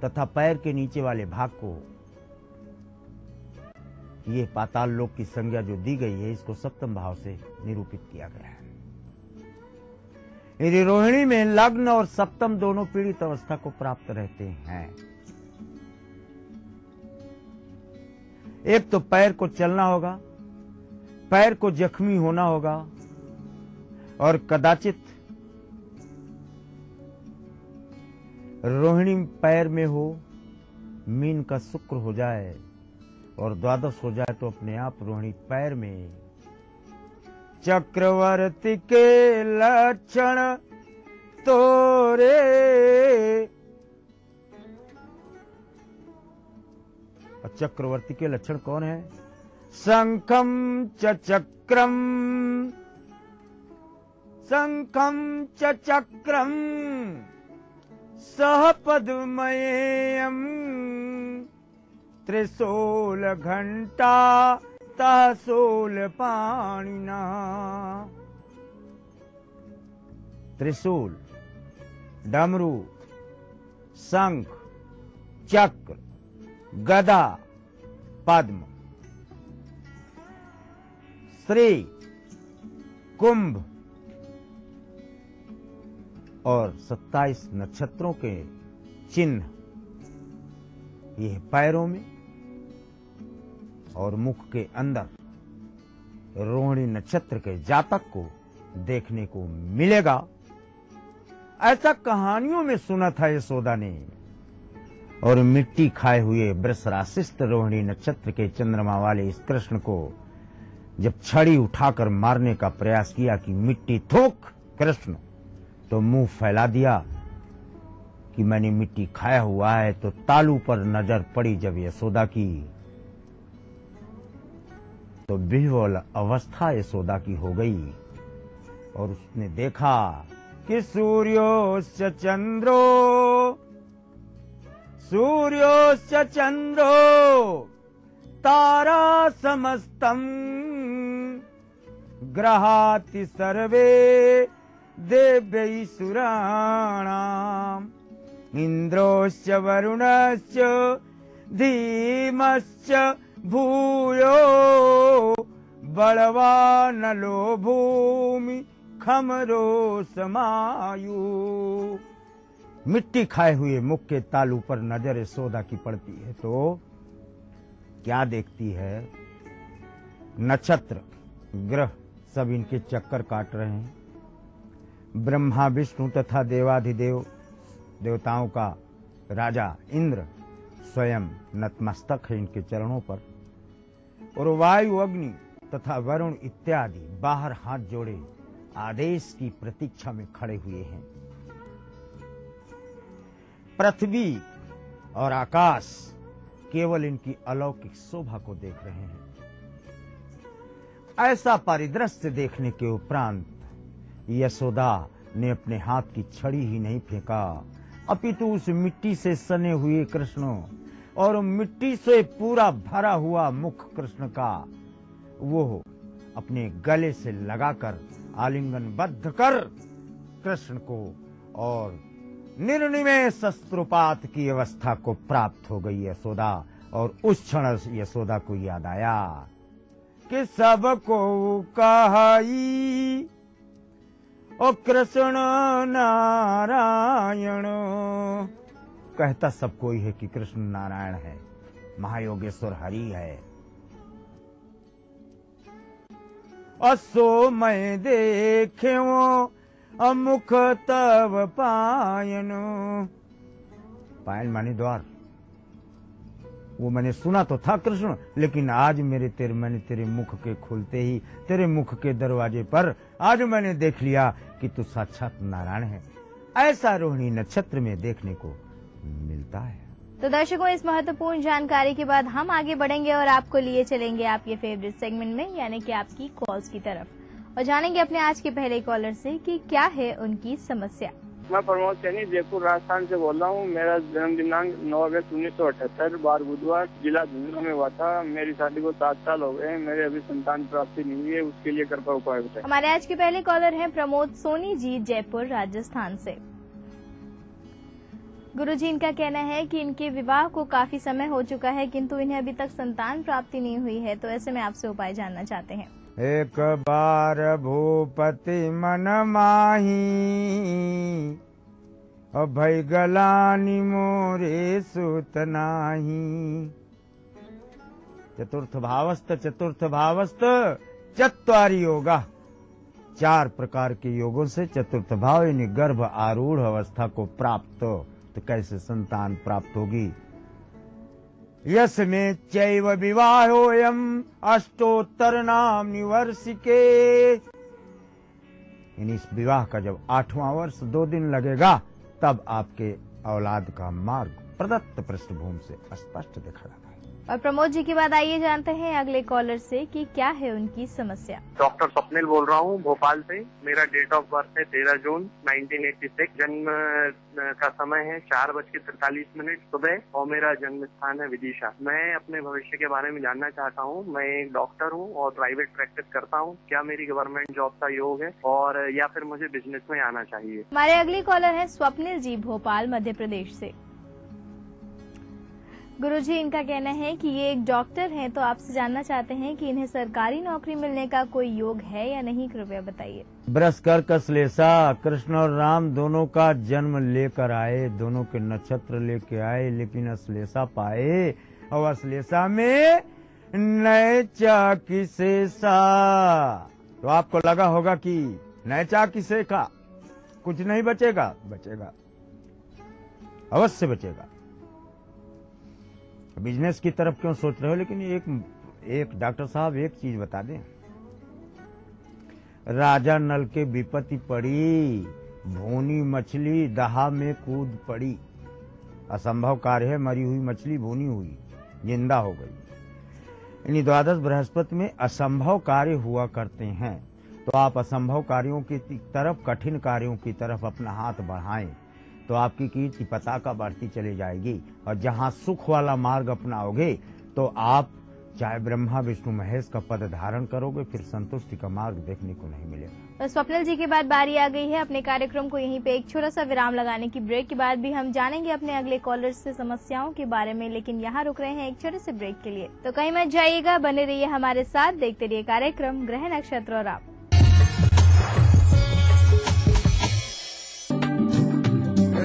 तथा पैर के नीचे वाले भाग को ये पाताल लोक की संज्ञा जो दी गई है, इसको सप्तम भाव से निरूपित किया गया है। यदि रोहिणी में लग्न और सप्तम दोनों पीड़ित अवस्था को प्राप्त रहते हैं, एक तो पैर को चलना होगा, पैर को जख्मी होना होगा, और कदाचित रोहिणी पैर में हो, मीन का शुक्र हो जाए और द्वादश हो जाए तो अपने आप रोहिणी पैर में चक्रवर्ती के लक्षण तोरे। और चक्रवर्ती के लक्षण कौन है? शंखम च चक्रम, शंखम च चक्रम सह पद्मयेयम त्रिशूल घंटा ताशूल पाणिना। त्रिशूल, डमरू, शंख, चक्र, गदा, पद्म, श्री, कुंभ और 27 नक्षत्रों के चिन्ह ये पैरों में और मुख के अंदर रोहिणी नक्षत्र के जातक को देखने को मिलेगा। ऐसा कहानियों में सुना था यशोदा ने। और मिट्टी खाए हुए वृषराशिष्ट रोहिणी नक्षत्र के चंद्रमा वाले इस कृष्ण को जब छड़ी उठाकर मारने का प्रयास किया कि मिट्टी थूक कृष्ण, तो मुंह फैला दिया कि मैंने मिट्टी खाया हुआ है। तो तालू पर नजर पड़ी जब यशोदा की, तो विह्वल अवस्था यशोदा की हो गई और उसने देखा कि सूर्योश्च चंद्रो, सूर्योश्च चंद्रो तारा समस्तम ग्रहाति सर्वे देवैः सुराणाम् इंद्रोश्च वरुणश्च धीमश्च भूयो बलवानलो भूमि खमरो समायु। मिट्टी खाए हुए मुख के तालू पर नजर यशोदा की पड़ती है तो क्या देखती है? नक्षत्र ग्रह सब इनके चक्कर काट रहे हैं। ब्रह्मा विष्णु तथा देवाधिदेव देवताओं का राजा इंद्र स्वयं नतमस्तक है इनके चरणों पर, और वायु अग्नि तथा वरुण इत्यादि बाहर हाथ जोड़े आदेश की प्रतीक्षा में खड़े हुए हैं। पृथ्वी और आकाश केवल इनकी अलौकिक शोभा को देख रहे हैं। ऐसा परिदृश्य देखने के उपरांत यशोदा ने अपने हाथ की छड़ी ही नहीं फेंका, अपितु उस मिट्टी से सने हुए कृष्ण और मिट्टी से पूरा भरा हुआ मुख कृष्ण का वो अपने गले से लगाकर आलिंगनबद्ध कर कृष्ण को और निर्निमेष शस्त्रुपात की अवस्था को प्राप्त हो गई यशोदा। और उस क्षण यशोदा को याद आया कि सबको कहाई ओ कृष्ण नारायण, कहता सब कोई है कि कृष्ण नारायण है, महायोगेश्वर हरि है। असो मैं देख्यो अमुख तव पायन, पायल माने द्वार। वो मैंने सुना तो था कृष्ण, लेकिन आज मैंने तेरे मुख के खुलते ही तेरे मुख के दरवाजे पर आज मैंने देख लिया कि तू साक्षात नारायण है। ऐसा रोहिणी नक्षत्र में देखने को मिलता है। तो दर्शकों, इस महत्वपूर्ण जानकारी के बाद हम आगे बढ़ेंगे और आपको लिए चलेंगे आपके फेवरेट सेगमेंट में, यानी कि आपकी कॉल्स की तरफ, और जानेंगे अपने आज के पहले कॉलर से कि क्या है उनकी समस्या। मैं प्रमोद सैनी जयपुर राजस्थान से बोल रहा हूँ। मेरा जन्म दिनांक 9 अगस्त 1978 बार बुधवार जिला झुंझुनू में हुआ था। मेरी शादी को 7 साल हो गए। मेरे अभी संतान प्राप्ति नहीं हुई है, उसके लिए कृपया उपाय बताएं। हमारे आज के पहले कॉलर हैं प्रमोद सोनी जी, जयपुर राजस्थान से। गुरुजी, इनका कहना है कि इनके विवाह को काफी समय हो चुका है, किंतु इन्हें अभी तक संतान प्राप्ति नहीं हुई है, तो ऐसे में आपसे उपाय जानना चाहते हैं। एक बार भूपति मन माही, और भई गलानी मोरे सुत नाही। चतुर्थ भावस्त चत्वारी योगा, 4 प्रकार के योगों से चतुर्थ भाव यानी गर्भ आरूढ़ अवस्था को प्राप्त, तो कैसे संतान प्राप्त होगी। यस में चैव विवाहोयम अष्टोत्तर नाम निवर्षिके, इस विवाह का जब 8वां वर्ष 2 दिन लगेगा, तब आपके औलाद का मार्ग प्रदत्त पृष्ठभूमि से स्पष्ट दिखा जाता है। और प्रमोद जी की बात आइए जानते हैं अगले कॉलर से कि क्या है उनकी समस्या। डॉक्टर स्वप्निल बोल रहा हूँ भोपाल से। मेरा डेट ऑफ बर्थ है 13 जून 1986। जन्म का समय है 4:43 सुबह और मेरा जन्म स्थान है विदिशा। मैं अपने भविष्य के बारे में जानना चाहता हूँ। मैं एक डॉक्टर हूँ और प्राइवेट प्रैक्टिस करता हूँ। क्या मेरी गवर्नमेंट जॉब का योग है और या फिर मुझे बिजनेस में आना चाहिए। हमारे अगले कॉलर है स्वप्निल जी भोपाल मध्य प्रदेश से। गुरुजी, इनका कहना है कि ये एक डॉक्टर हैं, तो आपसे जानना चाहते हैं कि इन्हें सरकारी नौकरी मिलने का कोई योग है या नहीं, कृपया बताइए। बृहस्पति अश्लेषा, कृष्ण और राम दोनों का जन्म लेकर आए, दोनों के नक्षत्र लेके आए, लेकिन अश्लेषा पाए और अश्लेषा में नए चाकी शेषा। तो आपको लगा होगा कि नए चाकी शेखा कुछ नहीं बचेगा, बचेगा, अवश्य बचेगा। बिजनेस की तरफ क्यों सोच रहे हो, लेकिन एक डॉक्टर साहब एक चीज बता दें, राजा नल के विपत्ति पड़ी, भूनी मछली दहा में कूद पड़ी। असंभव कार्य है, मरी हुई मछली भूनी हुई जिंदा हो गई। इन द्वादश बृहस्पति में असंभव कार्य हुआ करते हैं, तो आप असंभव कार्यों की तरफ, कठिन कार्यों की तरफ अपना हाथ बढ़ाएं, तो आपकी कीर्ति पताका बढ़ती चली जाएगी। और जहां सुख वाला मार्ग अपनाओगे, तो आप चाहे ब्रह्मा विष्णु महेश का पद धारण करोगे, फिर संतुष्टि का मार्ग देखने को नहीं मिलेगा। तो स्वप्निल जी के बाद बारी आ गई है अपने कार्यक्रम को यहीं पे एक छोटा सा विराम लगाने की। ब्रेक के बाद भी हम जानेंगे अपने अगले कॉलर से समस्याओं के बारे में, लेकिन यहाँ रुक रहे हैं एक छोटे से ब्रेक के लिए। तो कहीं मत जाइएगा, बने रहिए हमारे साथ, देखते रहिए कार्यक्रम ग्रह नक्षत्र और आप।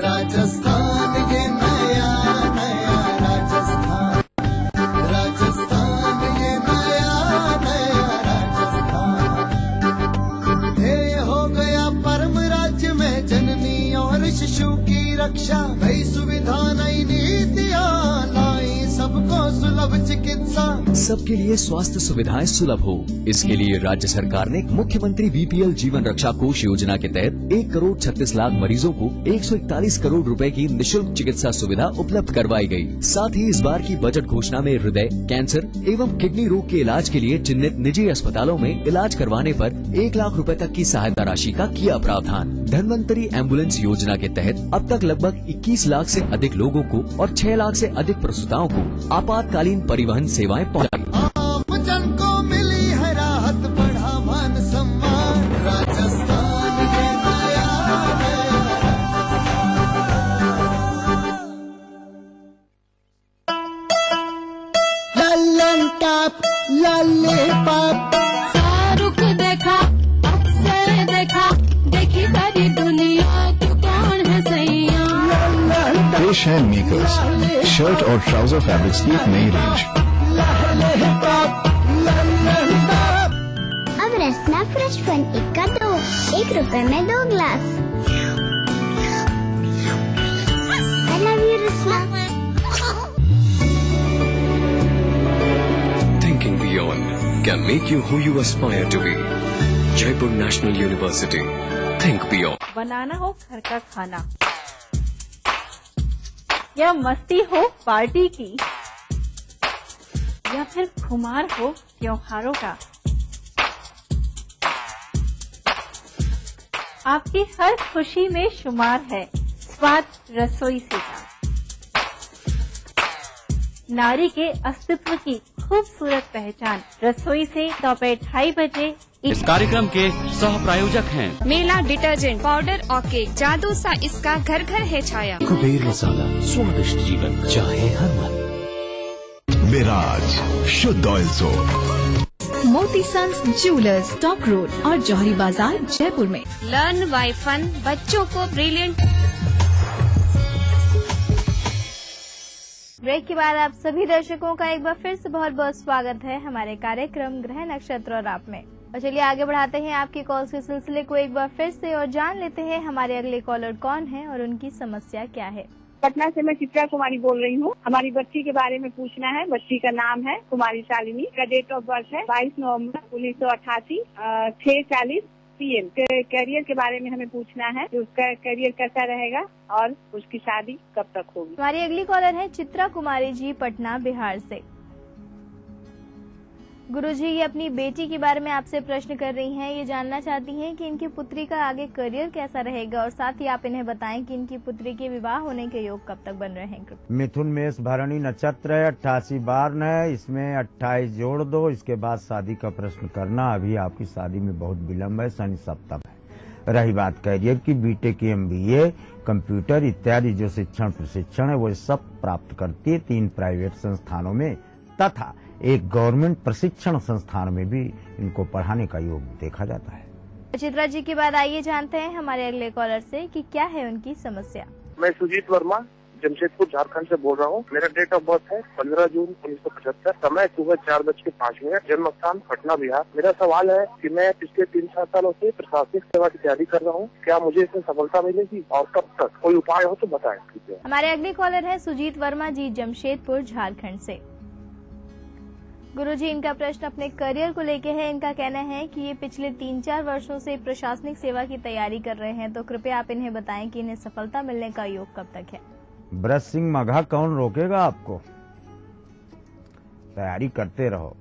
राजस्थान ये नया नया राजस्थान, राजस्थान ये नया नया राजस्थान। ध्येय हो गया परम राज्य में जननी और शिशु की रक्षा। नई सुविधा नई नीतियाँ लाई, सबको सुलभ चिकित्सा। सबके लिए स्वास्थ्य सुविधाएं सुलभ हो, इसके लिए राज्य सरकार ने मुख्यमंत्री बीपीएल जीवन रक्षा कोष योजना के तहत 1,36,00,000 मरीजों को 141 करोड़ रुपए की निशुल्क चिकित्सा सुविधा उपलब्ध करवाई गई। साथ ही इस बार की बजट घोषणा में हृदय, कैंसर एवं किडनी रोग के इलाज के लिए चिन्हित निजी अस्पतालों में इलाज करवाने पर 1 लाख रुपए तक की सहायता राशि का किया प्रावधान। धन्वंतरी एम्बुलेंस योजना के तहत अब तक लगभग 21 लाख से अधिक लोगों को और 6 लाख से अधिक प्रसूताओं को आपातकालीन परिवहन सेवाएं पहुंचाई। आप जन को मिली है राहत, बढ़ा मान सम्मान। राजस्थान ये नया नया लल्लन टॉप लॉलीपॉप। शाहरुख देखा, अक्षय देखा, देखी सारी दुनिया, तू कौन है सैया। पेश है मेकर्स शर्ट और ट्राउजर फैब्रिक्स की एक नई रेंज। अब रसना फ्रेश फन 1 का 2, 1 रुपए में 2 glass. I love you, Rasna. Thinking beyond can make you who you aspire to be. Jaipur National University. Think beyond. बनाना हो घर का खाना या मस्ती हो पार्टी की, या फिर खुमार हो त्योहारों का, आपकी हर खुशी में शुमार है स्वाद रसोई से का। नारी के अस्तित्व की खूबसूरत पहचान रसोई से दोपहर 2:30 बजे इस कार्यक्रम के सह प्रायोजक हैं मेला डिटर्जेंट पाउडर और केक, जादू सा इसका घर घर है छाया। कुबेर मसाला, स्वादिष्ट जीवन चाहे हर मन। मिराज शुद्ध ऑयल सोप। मोती सन्स ज्वेलर्स, टॉप रोड और जौहरी बाजार, जयपुर में। लर्न बाय फन, बच्चों को ब्रिलियंट। ब्रेक के बाद आप सभी दर्शकों का एक बार फिर से बहुत बहुत स्वागत है हमारे कार्यक्रम ग्रह नक्षत्र और आप में। और चलिए आगे बढ़ाते हैं आपके कॉल्स के सिलसिले को एक बार फिर से और जान लेते हैं हमारे अगले कॉलर कौन है और उनकी समस्या क्या है। पटना से मैं चित्रा कुमारी बोल रही हूँ। हमारी बच्ची के बारे में पूछना है। बच्ची का नाम है कुमारी शालिनी, का डेट ऑफ बर्थ है 22 नवंबर 1988, 6:40 PM। करियर के बारे में हमें पूछना है कि उसका करियर कैसा रहेगा और उसकी शादी कब तक होगी। हमारी अगली कॉलर है चित्रा कुमारी जी, पटना बिहार से। गुरुजी, ये अपनी बेटी के बारे में आपसे प्रश्न कर रही हैं। ये जानना चाहती हैं कि इनकी पुत्री का आगे करियर कैसा रहेगा और साथ ही आप इन्हें बताएं कि इनकी पुत्री के विवाह होने के योग कब तक बन रहे हैं। मिथुन मेष भरणी नक्षत्र है, 88 बार है, इसमें 28 जोड़ दो। इसके बाद शादी का प्रश्न करना, अभी आपकी शादी में बहुत विलम्ब है, शनि सप्तम है। रही बात करियर की, बीटेक MBA कंप्यूटर इत्यादि जो शिक्षण प्रशिक्षण है वो सब प्राप्त करती है 3 प्राइवेट संस्थानों में तथा एक गवर्नमेंट प्रशिक्षण संस्थान में भी इनको पढ़ाने का योग देखा जाता है। चित्रा जी के बाद आइए जानते हैं हमारे अगले कॉलर से कि क्या है उनकी समस्या। मैं सुजीत वर्मा जमशेदपुर झारखंड से बोल रहा हूँ। मेरा डेट ऑफ बर्थ है 15 जून 1975, समय सुबह 4:05, जन्म स्थान पटना बिहार। मेरा सवाल है कि मैं पिछले 3-4 सालों से प्रशासनिक सेवा की तैयारी कर रहा हूँ, क्या मुझे इसमें सफलता मिलेगी और कब तक? कोई उपाय हो तो बताएं कृपया। हमारे अगले कॉलर है सुजीत वर्मा जी, जमशेदपुर झारखंड से। गुरुजी, इनका प्रश्न अपने करियर को लेके है। इनका कहना है कि ये पिछले 3-4 वर्षों से प्रशासनिक सेवा की तैयारी कर रहे हैं, तो कृपया आप इन्हें बताएं कि इन्हें सफलता मिलने का योग कब तक है। ब्रज सिंह मघा, कौन रोकेगा आपको? तैयारी करते रहो।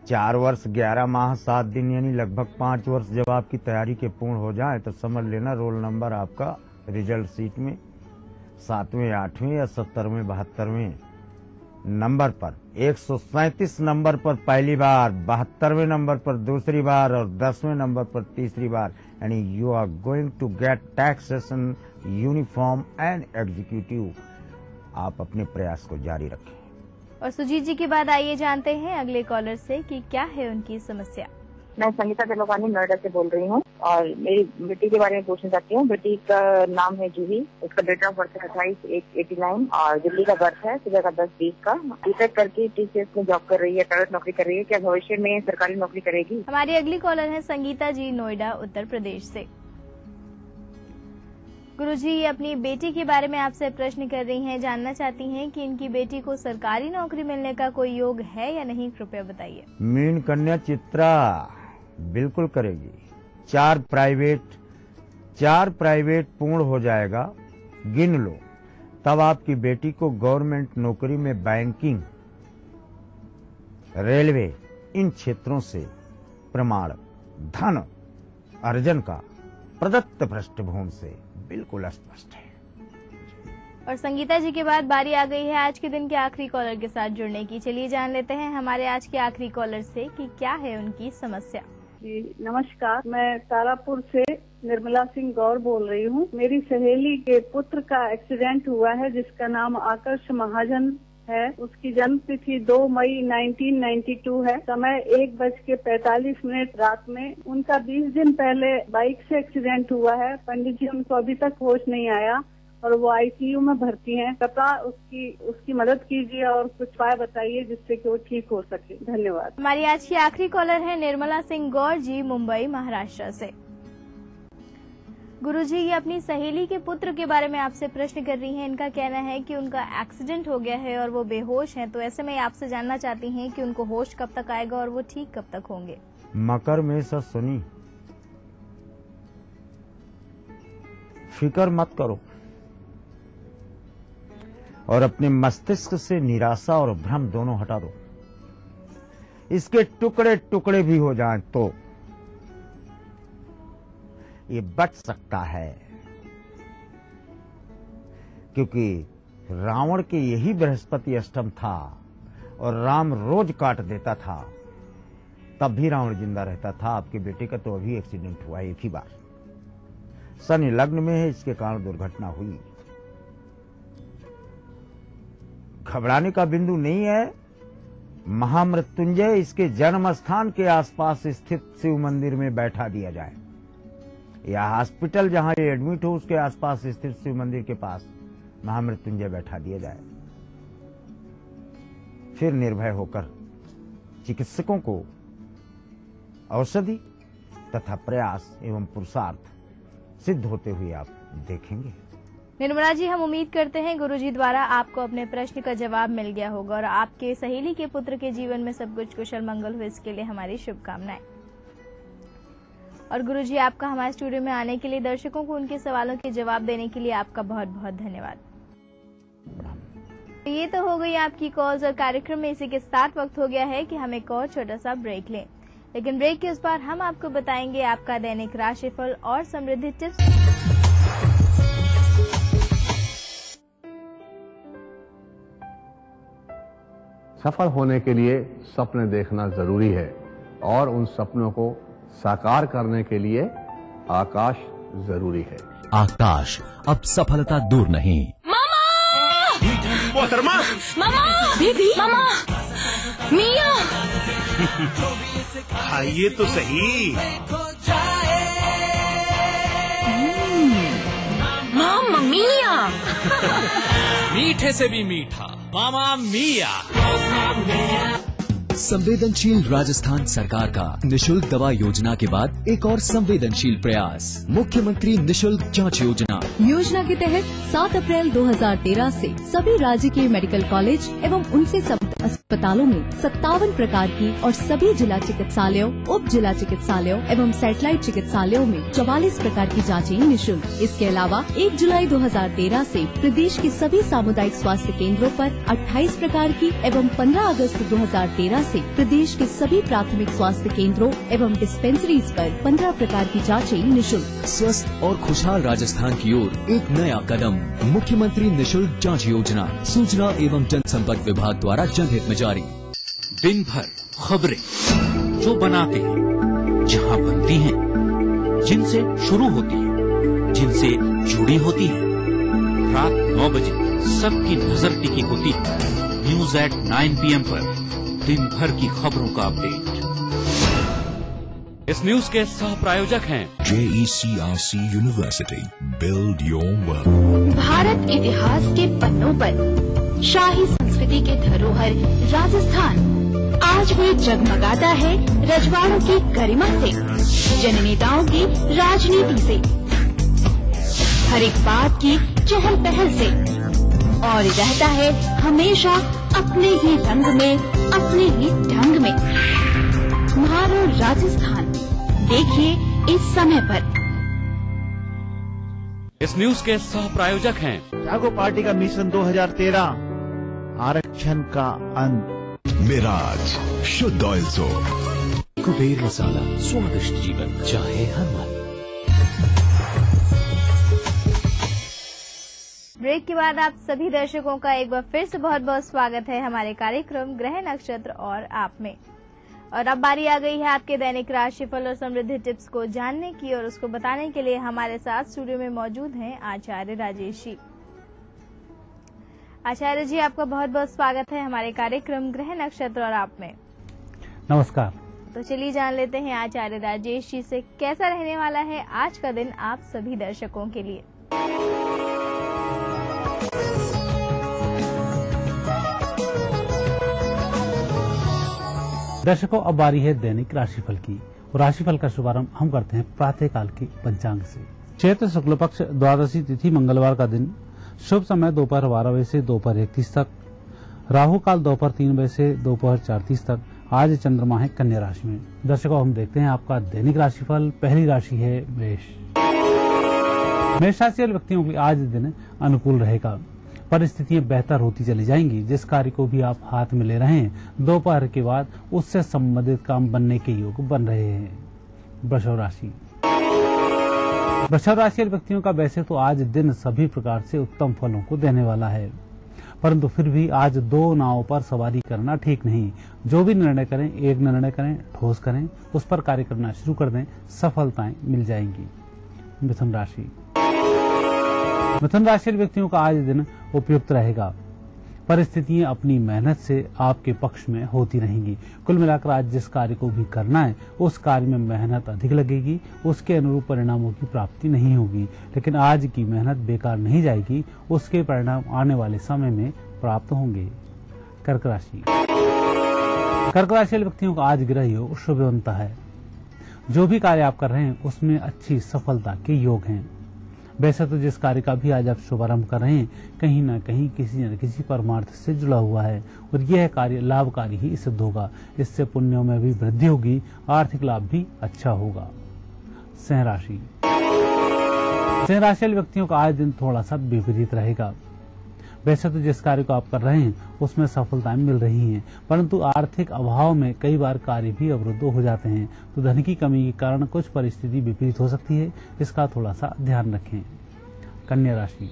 4 वर्ष 11 माह 7 दिन यानी लगभग 5 वर्ष जब आपकी तैयारी के पूर्ण हो जाए तो समझ लेना रोल नंबर आपका रिजल्ट सीट में 7वें 8वें या 70वें 72वें नंबर पर, 137 नंबर पर पहली बार, 72वें नंबर पर दूसरी बार और 10वें नंबर पर तीसरी बार, यानी you are going to get taxation uniform and executive. आप अपने प्रयास को जारी रखें। और सुजीत जी के बाद आइए जानते हैं अगले कॉलर से कि क्या है उनकी समस्या। मैं संगीता तिलोकानी नोएडा से बोल रही हूँ और मेरी बेटी के बारे में पूछना चाहती हूँ। बेटी का नाम है जूही, उसका डेट ऑफ बर्थ है 28/1/89 और दिल्ली का बर्थ है सुबह का 10:20 का। बीटेक करके TCS में जॉब कर रही है, प्राइवेट नौकरी कर रही है। क्या भविष्य में सरकारी नौकरी करेगी? हमारी अगली कॉलर है संगीता जी, नोएडा उत्तर प्रदेश से। गुरुजी, ये अपनी बेटी के बारे में आपसे प्रश्न कर रही हैं, जानना चाहती हैं कि इनकी बेटी को सरकारी नौकरी मिलने का कोई योग है या नहीं, कृपया बताइए। मीन कन्या चित्रा बिल्कुल करेगी। 4 प्राइवेट पूर्ण हो जाएगा, गिन लो, तब आपकी बेटी को गवर्नमेंट नौकरी में बैंकिंग, रेलवे इन क्षेत्रों से प्रमाण धन अर्जन का प्रदत्त पृष्ठभूमि से बिल्कुल स्पष्ट है। और संगीता जी के बाद बारी आ गई है आज के दिन के आखिरी कॉलर के साथ जुड़ने की। चलिए जान लेते हैं हमारे आज के आखिरी कॉलर से कि क्या है उनकी समस्या। जी नमस्कार, मैं तारापुर से निर्मला सिंह गौर बोल रही हूँ। मेरी सहेली के पुत्र का एक्सीडेंट हुआ है जिसका नाम आकर्ष महाजन है। उसकी जन्म तिथि 2 मई 1992 है। समय 1:45 रात में। उनका 20 दिन पहले बाइक से एक्सीडेंट हुआ है। पंडित जी, उनको अभी तक होश नहीं आया और वो ICU में भर्ती हैं। कृपया उसकी मदद कीजिए और कुछ उपाय बताइए जिससे कि वो ठीक हो सके। धन्यवाद। हमारी आज की आखिरी कॉलर है निर्मला सिंह गौर जी, मुंबई महाराष्ट्र से। गुरुजी, ये अपनी सहेली के पुत्र के बारे में आपसे प्रश्न कर रही हैं। इनका कहना है कि उनका एक्सीडेंट हो गया है और वो बेहोश हैं, तो ऐसे में आपसे जानना चाहती हैं कि उनको होश कब तक आएगा और वो ठीक कब तक होंगे। मकर में से सुनी, फिक्र मत करो और अपने मस्तिष्क से निराशा और भ्रम दोनों हटा दो। इसके टुकड़े टुकड़े भी हो जाएं तो ये बच सकता है, क्योंकि रावण के यही बृहस्पति अष्टम था और राम रोज काट देता था। तब भी रावण जिंदा रहता था। आपके बेटे का तो अभी एक्सीडेंट हुआ एक ही बार, शनि लग्न में है, इसके कारण दुर्घटना हुई। घबराने का बिंदु नहीं है। महामृत्युंजय इसके जन्म स्थान के आसपास स्थित शिव मंदिर में बैठा दिया जाए, या हॉस्पिटल जहां ये एडमिट हो उसके आसपास स्थित शिव मंदिर के पास महामृत्युंजय बैठा दिया जाए। फिर निर्भय होकर चिकित्सकों को औषधि तथा प्रयास एवं पुरुषार्थ सिद्ध होते हुए आप देखेंगे। निर्मला जी, हम उम्मीद करते हैं गुरुजी द्वारा आपको अपने प्रश्न का जवाब मिल गया होगा और आपके सहेली के पुत्र के जीवन में सब कुछ कुशल मंगल हो, इसके लिए हमारी शुभकामनाएं। और गुरुजी, आपका हमारे स्टूडियो में आने के लिए, दर्शकों को उनके सवालों के जवाब देने के लिए आपका बहुत बहुत धन्यवाद। ये तो हो गई आपकी कॉल्स और कार्यक्रम में इसी के साथ वक्त हो गया है कि हम एक और छोटा सा ब्रेक लें, लेकिन ब्रेक के उस पार हम आपको बताएंगे आपका दैनिक राशिफल और समृद्धि टिप्स। सफल होने के लिए सपने देखना जरूरी है और उन सपनों को साकार करने के लिए आकाश जरूरी है। आकाश, अब सफलता दूर नहीं। मोहतरमा, मामा, बेबी, मामा, मिया, खाइए तो सही। मामा मिया। मीठे से भी मीठा, मामा मिया। संवेदनशील राजस्थान सरकार का निशुल्क दवा योजना के बाद एक और संवेदनशील प्रयास, मुख्यमंत्री निशुल्क जांच योजना। योजना के तहत 7 अप्रैल 2013 से सभी राज्य के मेडिकल कॉलेज एवं उनसे संबद्ध अस्पतालों में 57 प्रकार की और सभी जिला चिकित्सालयों, उप जिला चिकित्सालयों एवं सैटेलाइट चिकित्सालयों में 44 प्रकार की जांचें निःशुल्क। इसके अलावा 1 जुलाई 2013 से प्रदेश के सभी सामुदायिक स्वास्थ्य केंद्रों पर 28 प्रकार की एवं 15 अगस्त 2013 से प्रदेश के सभी प्राथमिक स्वास्थ्य केंद्रों एवं डिस्पेंसरीज पर 15 प्रकार की जांचें निःशुल्क। स्वस्थ और खुशहाल राजस्थान की ओर एक नया कदम, मुख्यमंत्री निशुल्क जांच योजना। सूचना एवं जनसंपर्क विभाग द्वारा जनहित में जारी। दिन भर खबरें जो बनाते हैं, जहां बनती हैं, जिनसे शुरू होती हैं, जिनसे जुड़ी होती हैं। रात 9 बजे सबकी नजर टिकी होती है न्यूज एट 9 PM पर। दिन भर की खबरों का अपडेट। इस न्यूज के सह प्रायोजक हैं JECRC university, build your world. Bharat इतिहास के पन्नों पर शाही संस्कृति के धरोहर राजस्थान आज भी जगमगाता है रजवाड़ों की गरिमा से, जननेताओं की राजनीति से, हर एक बात की चहल पहल से, और रहता है हमेशा अपने ही रंग में, अपने ही ढंग में। म्हारो राजस्थान, देखिए इस समय पर। इस न्यूज के सह प्रायोजक हैं जागो पार्टी का मिशन 2013, आरक्षण का अंत। मिराज, शुद्ध ऑयल सोप। कुबेर मसाला, स्वादिष्ट जीवन चाहे हर मन। ब्रेक के बाद आप सभी दर्शकों का एक बार फिर से बहुत बहुत स्वागत है हमारे कार्यक्रम ग्रह नक्षत्र और आप में। और अब बारी आ गई है आपके दैनिक राशिफल और समृद्धि टिप्स को जानने की, और उसको बताने के लिए हमारे साथ स्टूडियो में मौजूद हैं आचार्य राजेश जी। आचार्य जी, आपका बहुत बहुत स्वागत है हमारे कार्यक्रम ग्रह नक्षत्र और आप में। नमस्कार। तो चलिए जान लेते हैं आचार्य राजेश जी से कैसा रहने वाला है आज का दिन आप सभी दर्शकों के लिए। दर्शकों, अब बारी है दैनिक राशिफल की। और राशिफल का शुभारंभ हम करते हैं प्रातःकाल के पंचांग से। चैत्र शुक्ल पक्ष द्वादशी तिथि मंगलवार का दिन। शुभ समय दोपहर 12 बजे से दोपहर 1:30 तक। राहु काल दोपहर 3 बजे से दोपहर 4:30 तक। आज चंद्रमा है कन्या राशि में। दर्शकों, हम देखते हैं आपका दैनिक राशिफल। पहली राशि है मेष। मेष राशि वाले व्यक्तियों के लिए आज दिन अनुकूल रहेगा। परिस्थितियां बेहतर होती चली जाएंगी। जिस कार्य को भी आप हाथ में ले रहे हैं, दोपहर के बाद उससे संबंधित काम बनने के योग बन रहे हैं। वृषभ राशि। वृषभ राशि वाले व्यक्तियों का वैसे तो आज दिन सभी प्रकार से उत्तम फलों को देने वाला है। परंतु फिर भी आज दो नावों पर सवारी करना ठीक नहीं। जो भी निर्णय करें, एक निर्णय करें, ठोस करें, उस पर कार्य करना शुरू कर दें, सफलताएं मिल जाएंगी। मिथुन राशि। मिथुन राशि व्यक्तियों का आज दिन उपयुक्त रहेगा। परिस्थितियां अपनी मेहनत से आपके पक्ष में होती रहेंगी। कुल मिलाकर आज जिस कार्य को भी करना है उस कार्य में मेहनत अधिक लगेगी, उसके अनुरूप परिणामों की प्राप्ति नहीं होगी, लेकिन आज की मेहनत बेकार नहीं जाएगी, उसके परिणाम आने वाले समय में प्राप्त होंगे। कर्क राशि। कर्क राशि व्यक्तियों का आज ग्रह योग शुभ बनता है। जो भी कार्य आप कर रहे हैं उसमें अच्छी सफलता के योग हैं। वैसे तो जिस कार्य का भी आज आप शुभारंभ कर रहे हैं कहीं न कहीं किसी न किसी परमार्थ से जुड़ा हुआ है और यह कार्य लाभकारी ही सिद्ध होगा। इससे पुण्यों में भी वृद्धि होगी, आर्थिक लाभ भी अच्छा होगा। सिंह राशि। सिंह राशि व्यक्तियों का आज दिन थोड़ा सा विपरीत रहेगा। वैसे तो जिस कार्य को आप कर रहे हैं उसमें सफलताएं मिल रही हैं, परंतु आर्थिक अभाव में कई बार कार्य भी अवरुद्ध हो जाते हैं, तो धन की कमी के कारण कुछ परिस्थिति विपरीत हो सकती है, इसका थोड़ा सा ध्यान रखें। कन्या राशि।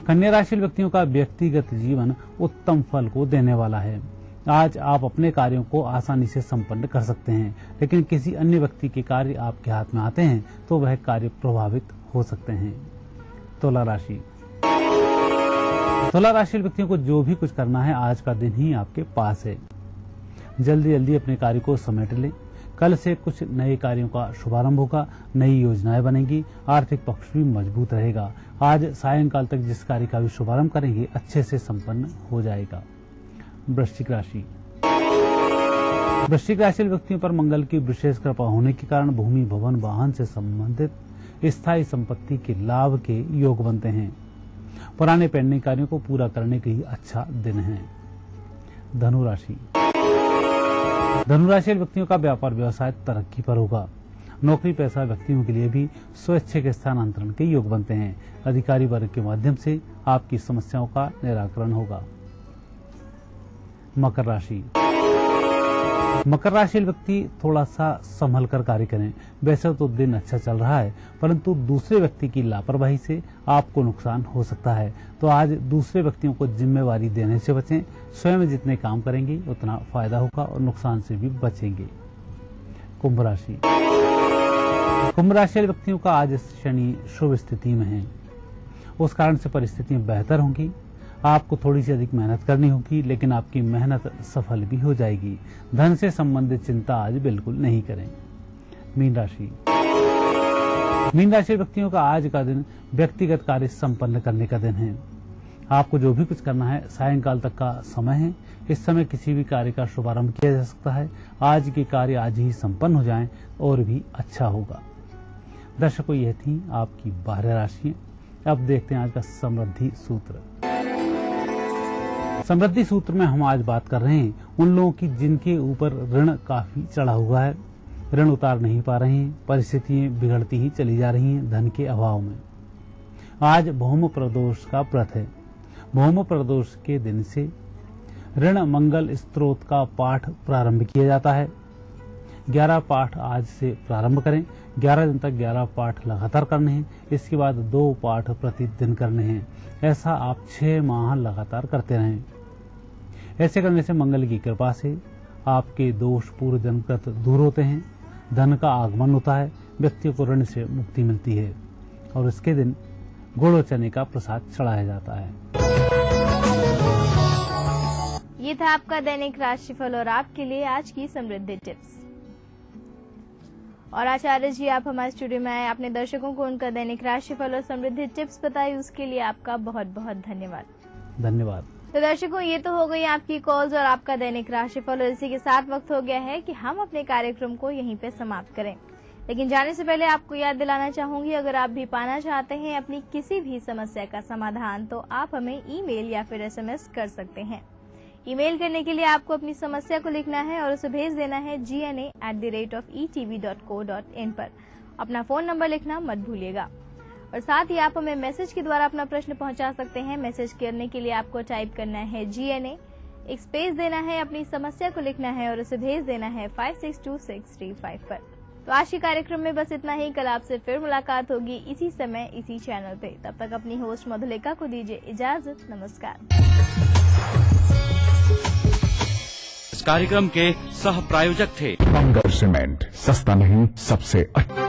कन्या राशि व्यक्तियों का व्यक्तिगत जीवन उत्तम फल को देने वाला है। आज आप अपने कार्यों को आसानी से संपन्न कर सकते हैं, लेकिन किसी अन्य व्यक्ति के कार्य आपके हाथ में आते हैं तो वह कार्य प्रभावित हो सकते हैं। तुला राशि। तुला राशि व्यक्तियों को जो भी कुछ करना है आज का दिन ही आपके पास है। जल्दी जल्दी अपने कार्य को समेट लें। कल से कुछ नए कार्यों का शुभारंभ होगा, नई योजनाएं बनेंगी, आर्थिक पक्ष भी मजबूत रहेगा। आज सायंकाल तक जिस कार्य का भी शुभारंभ करेंगे अच्छे से संपन्न हो जाएगा। वृश्चिक राशि। वृश्चिक राशि व्यक्तियों पर मंगल की विशेष कृपा होने के कारण भूमि, भवन, वाहन से संबंधित स्थायी संपत्ति के लाभ के योग बनते हैं। पुराने पेंडिंग कार्यों को पूरा करने के लिए अच्छा दिन है। धनु राशि। धनु राशि व्यक्तियों का व्यापार व्यवसाय तरक्की पर होगा। नौकरी पेशा व्यक्तियों के लिए भी स्वैच्छिक स्थानांतरण के योग बनते हैं। अधिकारी वर्ग के माध्यम से आपकी समस्याओं का निराकरण होगा। मकर राशि। मकर राशि व्यक्ति थोड़ा सा संभल कर कार्य करें। वैसे तो दिन अच्छा चल रहा है, परंतु दूसरे व्यक्ति की लापरवाही से आपको नुकसान हो सकता है, तो आज दूसरे व्यक्तियों को जिम्मेवारी देने से बचें। स्वयं जितने काम करेंगे उतना फायदा होगा और नुकसान से भी बचेंगे। कुंभ राशि। कुंभ राशि व्यक्तियों का आज शनि शुभ स्थिति में है, उस कारण से परिस्थितियां बेहतर होंगी। आपको थोड़ी सी अधिक मेहनत करनी होगी, लेकिन आपकी मेहनत सफल भी हो जाएगी। धन से संबंधित चिंता आज बिल्कुल नहीं करें। मीन राशि। मीन राशि व्यक्तियों का आज का दिन व्यक्तिगत कार्य संपन्न करने का दिन है। आपको जो भी कुछ करना है सायंकाल तक का समय है। इस समय किसी भी कार्य का शुभारंभ किया जा सकता है। आज के कार्य आज ही संपन्न हो जाएं और भी अच्छा होगा। दर्शकों, यह थी आपकी 12 राशियां। अब देखते हैं आज का समृद्धि सूत्र। समृद्धि सूत्र में हम आज बात कर रहे हैं उन लोगों की जिनके ऊपर ऋण काफी चढ़ा हुआ है, ऋण उतार नहीं पा रहे हैं, परिस्थितियां बिगड़ती ही चली जा रही हैं धन के अभाव में। आज भौम प्रदोष का व्रत है। भौम प्रदोष के दिन से ऋण मंगल स्तोत्र का पाठ प्रारंभ किया जाता है। 11 पाठ आज से प्रारंभ करें। 11 दिन तक 11 पाठ लगातार करने हैं। इसके बाद 2 पाठ प्रतिदिन करने हैं। ऐसा आप 6 माह लगातार करते रहें। ऐसे करने से मंगल की कृपा से आपके दोष पूर्व जन्मकृत दूर होते हैं, धन का आगमन होता है, व्यक्ति को ऋण से मुक्ति मिलती है और इसके दिन गुड़ और चने का प्रसाद चढ़ाया जाता है। ये था आपका दैनिक राशिफल और आपके लिए आज की समृद्धि टिप्स। और आचार्य जी, आप हमारे स्टूडियो में आए, आपने दर्शकों को उनका दैनिक राशिफल और समृद्धि टिप्स बताई, उसके लिए आपका बहुत बहुत धन्यवाद। धन्यवाद। तो दर्शकों, ये तो हो गई आपकी कॉल्स और आपका दैनिक राशिफल, और इसी के साथ वक्त हो गया है कि हम अपने कार्यक्रम को यहीं पे समाप्त करें। लेकिन जाने से पहले आपको याद दिलाना चाहूंगी, अगर आप भी पाना चाहते हैं अपनी किसी भी समस्या का समाधान, तो आप हमें ईमेल या फिर SMS कर सकते हैं। ईमेल करने के लिए आपको अपनी समस्या को लिखना है और उसे भेज देना है gna@etv.co.in पर। अपना फोन नंबर लिखना मत भूलिएगा। और साथ ही आप हमें मैसेज के द्वारा अपना प्रश्न पहुंचा सकते हैं। मैसेज करने के लिए आपको टाइप करना है GNA, एक स्पेस देना है, अपनी समस्या को लिखना है और उसे भेज देना है 5626335 पर। तो आज के कार्यक्रम में बस इतना ही। कल आपसे फिर मुलाकात होगी इसी समय इसी चैनल पे। तब तक अपनी होस्ट मधुलिका को दीजिए इजाजत। नमस्कार। इस कार्यक्रम के सह प्रायोजक थे बंगर सीमेंट, सस्ता नहीं सबसे अच्छा।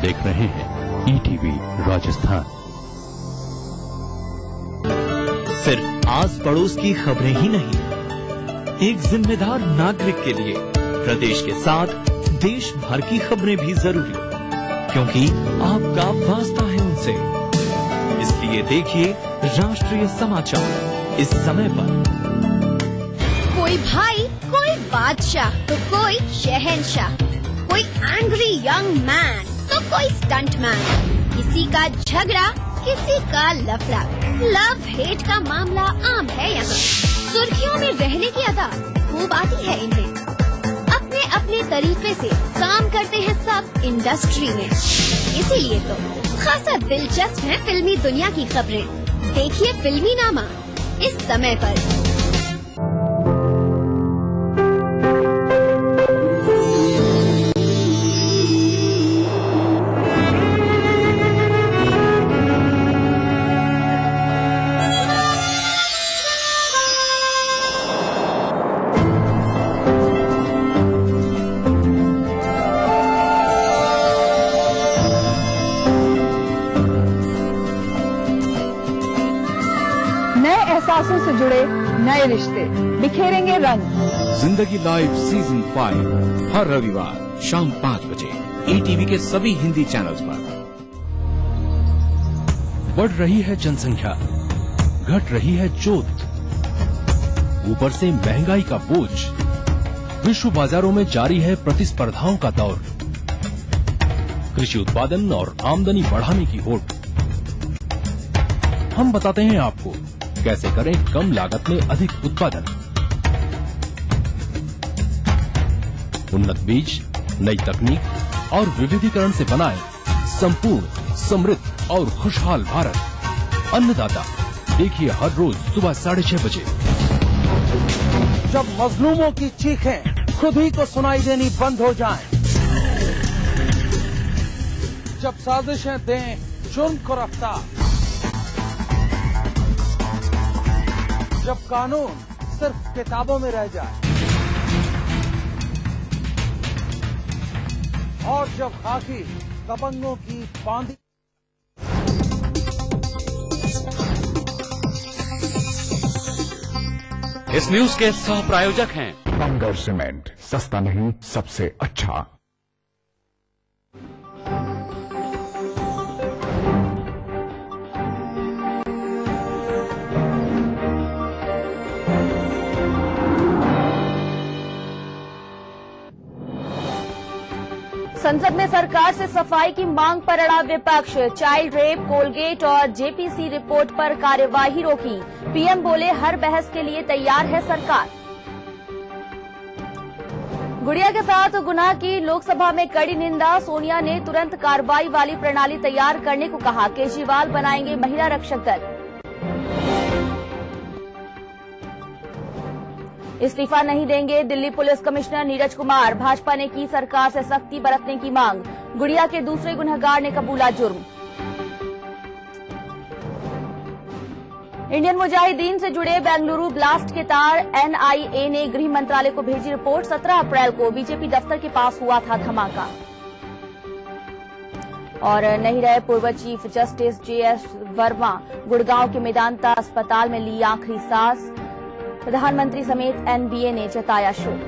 देख रहे हैं ईटीवी राजस्थान। सिर्फ आस पड़ोस की खबरें ही नहीं, एक जिम्मेदार नागरिक के लिए प्रदेश के साथ देश भर की खबरें भी जरूरी, क्योंकि आपका वास्ता है उनसे। इसलिए देखिए राष्ट्रीय समाचार इस समय पर। कोई भाई, कोई बादशाह तो कोई शहंशाह, कोई एंग्री यंग मैन तो कोई स्टंटमैन, किसी का झगड़ा किसी का लफड़ा, लव हेट का मामला आम है यहाँ। सुर्खियों में रहने की अदा खूब आती है इन्हें। अपने अपने तरीके से काम करते हैं सब इंडस्ट्री में, इसीलिए तो खासा दिलचस्प है फिल्मी दुनिया की खबरें। देखिए फिल्मी नामा इस समय पर। एहसासों से जुड़े नए रिश्ते बिखेरेंगे रंग। जिंदगी लाइव सीजन 5 हर रविवार शाम 5 बजे ईटीवी के सभी हिंदी चैनल्स पर। बढ़ रही है जनसंख्या, घट रही है जोत, ऊपर से महंगाई का बोझ, विश्व बाजारों में जारी है प्रतिस्पर्धाओं का दौर, कृषि उत्पादन और आमदनी बढ़ाने की होड़। हम बताते हैं आपको कैसे करें कम लागत में अधिक उत्पादन। उन्नत बीज, नई तकनीक और विविधीकरण से बनाए संपूर्ण, समृद्ध और खुशहाल भारत। अन्नदाता देखिए हर रोज सुबह 6:30 बजे। जब मजलूमों की चीखें खुद ही को सुनाई देनी बंद हो जाएं, जब साजिशें दें जुर्म को रफ्तार, जब कानून सिर्फ किताबों में रह जाए और जब खाकी दबंगों की बांधी। इस न्यूज के सह प्रायोजक हैं बंगर सीमेंट, सस्ता नहीं सबसे अच्छा। संसद में सरकार से सफाई की मांग पर अड़ा विपक्ष। चाइल्ड रेप, कोलगेट और जेपीसी रिपोर्ट पर कार्यवाही रोकी। पीएम बोले हर बहस के लिए तैयार है सरकार। गुड़िया के साथ गुनाह की लोकसभा में कड़ी निंदा। सोनिया ने तुरंत कार्रवाई वाली प्रणाली तैयार करने को कहा। केजरीवाल बनाएंगे महिला रक्षक दल। इस्तीफा नहीं देंगे दिल्ली पुलिस कमिश्नर नीरज कुमार। भाजपा ने की सरकार से सख्ती बरतने की मांग। गुड़िया के दूसरे गुनहगार ने कबूला जुर्म। इंडियन मुजाहिदीन से जुड़े बेंगलुरु ब्लास्ट के तार। एनआईए ने गृह मंत्रालय को भेजी रिपोर्ट। 17 अप्रैल को बीजेपी दफ्तर के पास हुआ था धमाका। और नहीं रहे पूर्व chief justice JS Verma. Gurgaon के मेदांता अस्पताल में ली आखिरी सांस। प्रधानमंत्री समेत एनबीए ने जताया शोक।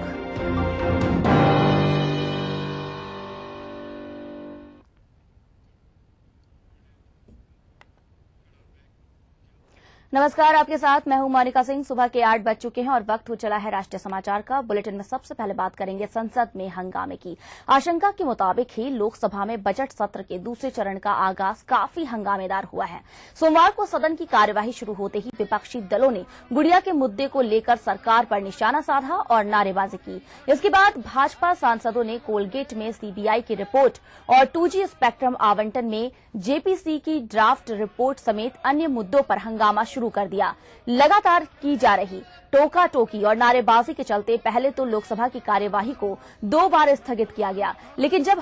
नमस्कार, आपके साथ मैं हूं मोनिका सिंह। सुबह के 8 बज चुके हैं और वक्त हो चला है राष्ट्रीय समाचार का। बुलेटिन में सबसे पहले बात करेंगे संसद में हंगामे की। आशंका के मुताबिक ही लोकसभा में बजट सत्र के दूसरे चरण का आगाज काफी हंगामेदार हुआ है। सोमवार को सदन की कार्यवाही शुरू होते ही विपक्षी दलों ने गुड़िया के मुद्दे को लेकर सरकार पर निशाना साधा और नारेबाजी की। इसके बाद भाजपा सांसदों ने कोलगेट में सीबीआई की रिपोर्ट और 2G स्पेक्ट्रम आवंटन में जेपीसी की ड्राफ्ट रिपोर्ट समेत अन्य मुद्दों पर हंगामा शुरू कर दिया। लगातार की जा रही टोका टोकी और नारेबाजी के चलते पहले तो लोकसभा की कार्यवाही को 2 बार स्थगित किया गया, लेकिन जब